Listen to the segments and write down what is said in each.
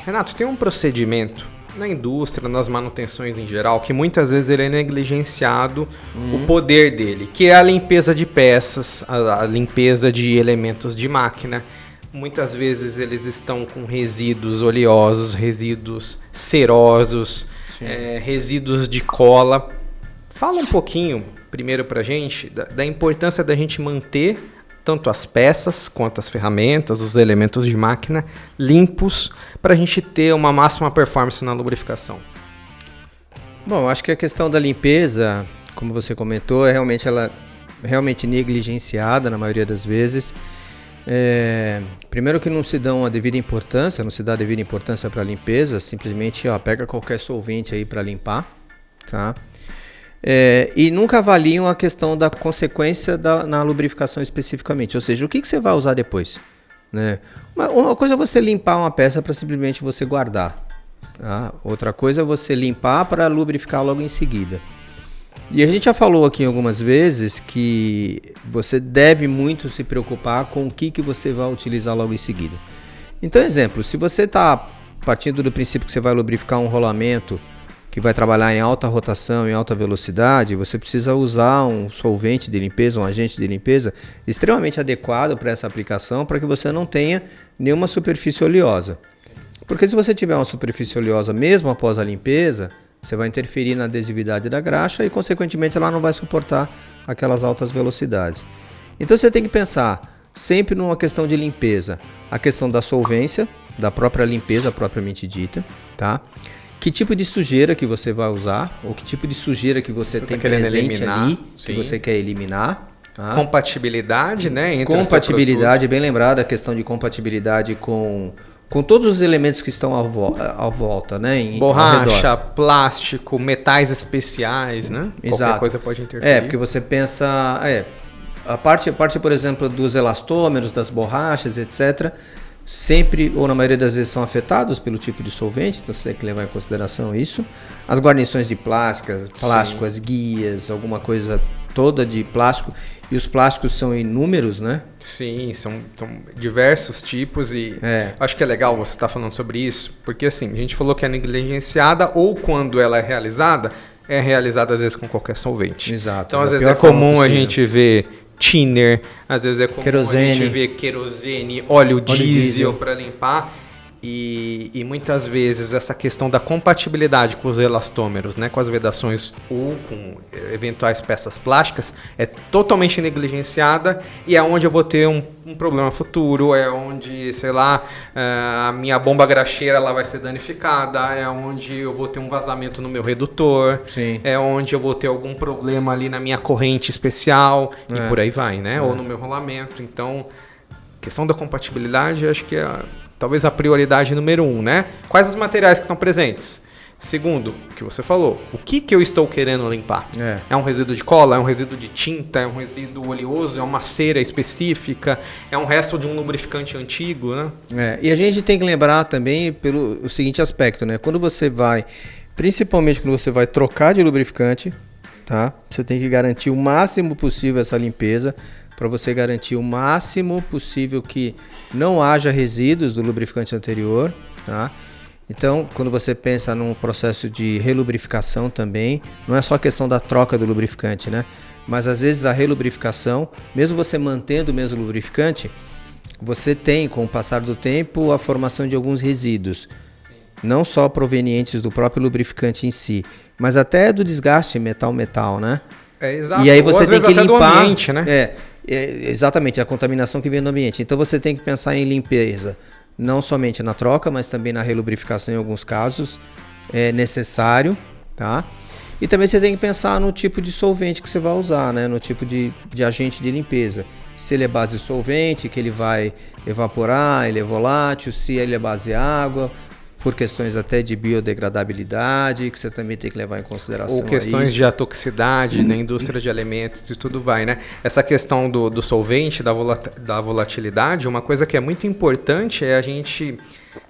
Renato, tem um procedimento na indústria, nas manutenções em geral, que muitas vezes ele é negligenciado o poder dele, que é a limpeza de peças, a limpeza de elementos de máquina. Muitas vezes eles estão com resíduos oleosos, resíduos cerosos, resíduos de cola. Fala um pouquinho, primeiro pra gente, da importância da gente manter tanto as peças quanto as ferramentas, os elementos de máquina limpos para a gente ter uma máxima performance na lubrificação. Bom, acho que a questão da limpeza, como você comentou, ela é realmente negligenciada na maioria das vezes. Primeiro que não se dá a devida importância para a limpeza, simplesmente pega qualquer solvente aí para limpar, tá? E nunca avaliam a questão da consequência na lubrificação especificamente, ou seja, o que você vai usar depois, né? Uma coisa é você limpar uma peça para simplesmente você guardar, tá? Outra coisa é você limpar para lubrificar logo em seguida. E a gente já falou aqui algumas vezes que você deve muito se preocupar com o que você vai utilizar logo em seguida. Então, exemplo, se você está partindo do princípio que você vai lubrificar um rolamento que vai trabalhar em alta rotação, em alta velocidade, você precisa usar um solvente de limpeza, um agente de limpeza extremamente adequado para essa aplicação, para que você não tenha nenhuma superfície oleosa. Porque se você tiver uma superfície oleosa mesmo após a limpeza, você vai interferir na adesividade da graxa e, consequentemente, ela não vai suportar aquelas altas velocidades. Então, você tem que pensar sempre numa questão de limpeza, a questão da solvência, da própria limpeza propriamente dita, tá? Que tipo de sujeira que você vai usar, ou que tipo de sujeira que você tem presente ali, que você quer eliminar. Tá? Compatibilidade, né? Compatibilidade, bem lembrada, a questão de compatibilidade com todos os elementos que estão à volta, né? Borracha, plástico, metais especiais, né? Exato. Qualquer coisa pode interferir. Porque você pensa... A parte, por exemplo, dos elastômeros, das borrachas, etc., sempre, ou na maioria das vezes, são afetados pelo tipo de solvente, então você tem que levar em consideração isso. As guarnições de plástico, as guias, alguma coisa toda de plástico, e os plásticos são inúmeros, né? Sim, são diversos tipos e acho que é legal você estar falando sobre isso, porque assim, a gente falou que é negligenciada ou quando ela é realizada às vezes com qualquer solvente. Exato. Então às vezes é comum a gente ver thinner, às vezes é comum a gente ver querosene, óleo diesel para limpar e muitas vezes essa questão da compatibilidade com os elastômeros, né, com as vedações ou com eventuais peças plásticas é totalmente negligenciada e é onde eu vou ter um problema futuro, é onde, sei lá, a minha bomba graxeira ela vai ser danificada, é onde eu vou ter um vazamento no meu redutor, é onde eu vou ter algum problema ali na minha corrente especial e por aí vai, né? Ou no meu rolamento. Então, questão da compatibilidade, acho que é talvez a prioridade número 1, né? Quais os materiais que estão presentes? Segundo, o que você falou, o que eu estou querendo limpar? É um resíduo de cola? É um resíduo de tinta? É um resíduo oleoso? É uma cera específica? É um resto de um lubrificante antigo, né? E a gente tem que lembrar também pelo seguinte aspecto, né? Principalmente quando você vai trocar de lubrificante, tá? Você tem que garantir o máximo possível essa limpeza, para você garantir o máximo possível que não haja resíduos do lubrificante anterior, tá? Então, quando você pensa num processo de relubrificação também, não é só a questão da troca do lubrificante, né? Mas às vezes a relubrificação, mesmo você mantendo o mesmo lubrificante, você tem, com o passar do tempo, a formação de alguns resíduos. Não só provenientes do próprio lubrificante em si, mas até do desgaste metal-metal, né? Exato. E aí você tem que limpar do ambiente, né? Exatamente, a contaminação que vem do ambiente. Então você tem que pensar em limpeza, não somente na troca, mas também na relubrificação em alguns casos é necessário, tá? E também você tem que pensar no tipo de solvente que você vai usar, né? No tipo de agente de limpeza. Se ele é base solvente, que ele vai evaporar, ele é volátil, se ele é base água, por questões até de biodegradabilidade, que você também tem que levar em consideração. Ou questões de atoxicidade na indústria de alimentos e tudo vai, né? Essa questão do solvente, da volatilidade, uma coisa que é muito importante é a gente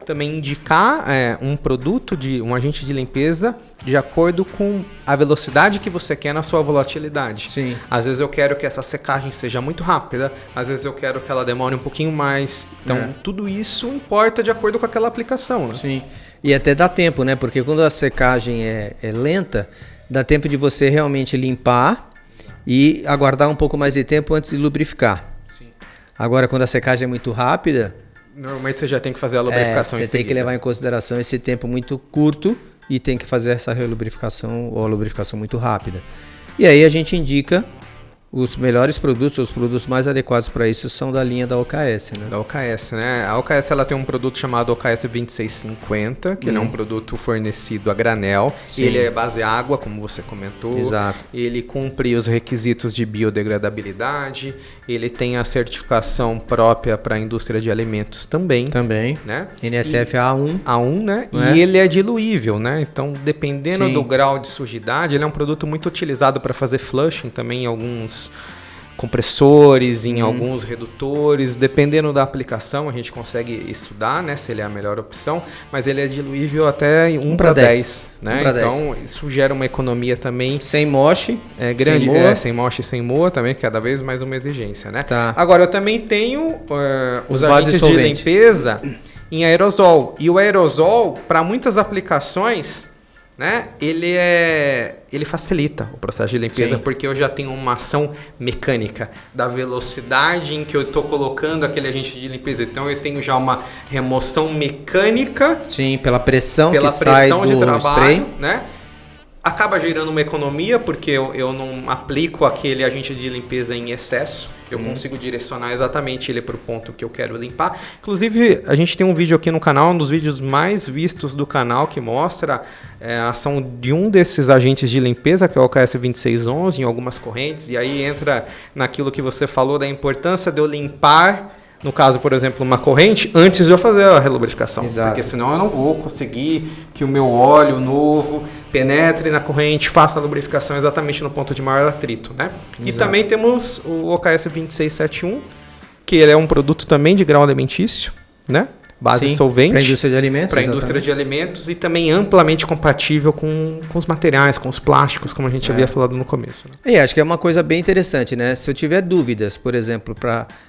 também indicar um produto, um agente de limpeza, de acordo com a velocidade que você quer na sua volatilidade. Sim. Às vezes eu quero que essa secagem seja muito rápida, às vezes eu quero que ela demore um pouquinho mais. Então, tudo isso importa de acordo com aquela aplicação, né? Sim. E até dá tempo, né? Porque quando a secagem é lenta, dá tempo de você realmente limpar e aguardar um pouco mais de tempo antes de lubrificar. Sim. Agora, quando a secagem é muito rápida... Normalmente você já tem que fazer a lubrificação em seguida. Você tem que levar em consideração esse tempo muito curto e tem que fazer essa relubrificação ou a lubrificação muito rápida. E aí a gente indica os melhores produtos, os produtos mais adequados para isso são da linha da OKS, né? Da OKS, né? A OKS ela tem um produto chamado OKS 2650, que ele é um produto fornecido a granel. Sim. Ele é base água, como você comentou. Exato. Ele cumpre os requisitos de biodegradabilidade. Ele tem a certificação própria para a indústria de alimentos também. Também. Né? NSF A1. A1, né? E ele é diluível, né? Então, dependendo do grau de sujidade, ele é um produto muito utilizado para fazer flushing também em alguns compressores, em alguns redutores, dependendo da aplicação a gente consegue estudar, né, se ele é a melhor opção, mas ele é diluível até 1:10, né? Então isso gera uma economia também sem moche, grande, sem moche e sem moa também, cada vez mais uma exigência, né? Tá. Agora eu também tenho os agentes de limpeza em aerosol, e o aerosol para muitas aplicações, né? Ele facilita o processo de limpeza. Sim. Porque eu já tenho uma ação mecânica da velocidade em que eu estou colocando aquele agente de limpeza. Então eu tenho já uma remoção mecânica. Sim, pela pressão que sai do de trabalho, spray, né? Acaba gerando uma economia porque eu não aplico aquele agente de limpeza em excesso. Eu consigo direcionar exatamente ele para o ponto que eu quero limpar. Inclusive, a gente tem um vídeo aqui no canal, um dos vídeos mais vistos do canal, que mostra a ação de um desses agentes de limpeza, que é o OKS 2611, em algumas correntes. E aí entra naquilo que você falou da importância de eu limpar, no caso, por exemplo, uma corrente, antes de eu fazer a relubrificação. Exato. Porque senão eu não vou conseguir que o meu óleo novo penetre na corrente, faça a lubrificação exatamente no ponto de maior atrito, né? Exato. E também temos o OKS 2671, que ele é um produto também de grau alimentício, né? Base solvente. Para a indústria de alimentos. Para a indústria de alimentos e também amplamente compatível com os materiais, com os plásticos, como a gente havia falado no começo. Né? Acho que é uma coisa bem interessante, né? Se eu tiver dúvidas, por exemplo,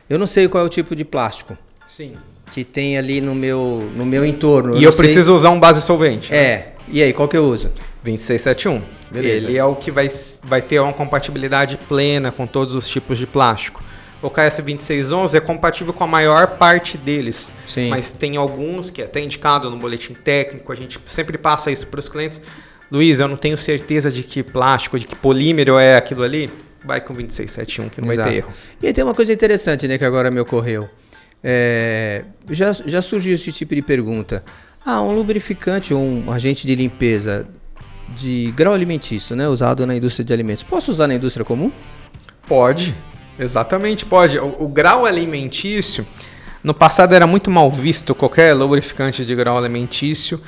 eu não sei qual é o tipo de plástico. Sim. Que tem ali no meu entorno. E eu preciso usar um base solvente. Né? E aí, qual que eu uso? 2671. Beleza. Ele é o que vai ter uma compatibilidade plena com todos os tipos de plástico. O OKS 2611 é compatível com a maior parte deles. Sim. Mas tem alguns que é até indicado no boletim técnico, a gente sempre passa isso para os clientes. Luiz, eu não tenho certeza de que plástico, de que polímero é aquilo ali. Vai com 2671 que não vai ter erro. E aí tem uma coisa interessante, né, que agora me ocorreu. Já surgiu esse tipo de pergunta. Um lubrificante ou um agente de limpeza de grau alimentício, né, usado na indústria de alimentos, posso usar na indústria comum? Pode, exatamente pode. O grau alimentício, no passado era muito mal visto qualquer lubrificante de grau alimentício,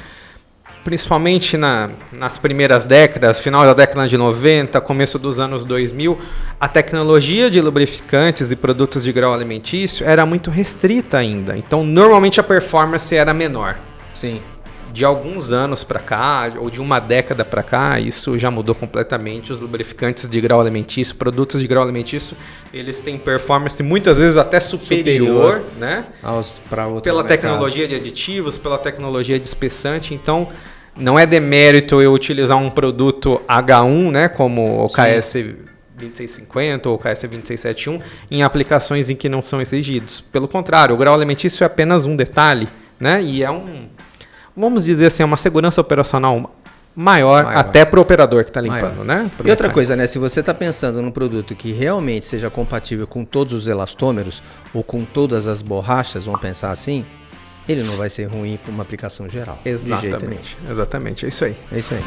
principalmente nas primeiras décadas, final da década de 90, começo dos anos 2000, a tecnologia de lubrificantes e produtos de grau alimentício era muito restrita ainda. Então, normalmente a performance era menor. Sim. De alguns anos para cá, ou de uma década para cá, isso já mudou completamente. Os lubrificantes de grau alimentício, produtos de grau alimentício, eles têm performance muitas vezes até superior, né? Pela tecnologia de aditivos, pela tecnologia de espessante. Então, não é demérito eu utilizar um produto H1, né, como o OKS 2650 ou o OKS 2671, em aplicações em que não são exigidos. Pelo contrário, o grau alimentício é apenas um detalhe, né? E é vamos dizer assim, uma segurança operacional maior. Até para o operador que está limpando, né? E outra coisa, né? Se você está pensando num produto que realmente seja compatível com todos os elastômeros ou com todas as borrachas, vamos pensar assim, ele não vai ser ruim para uma aplicação geral. Exatamente, é isso aí. É isso aí.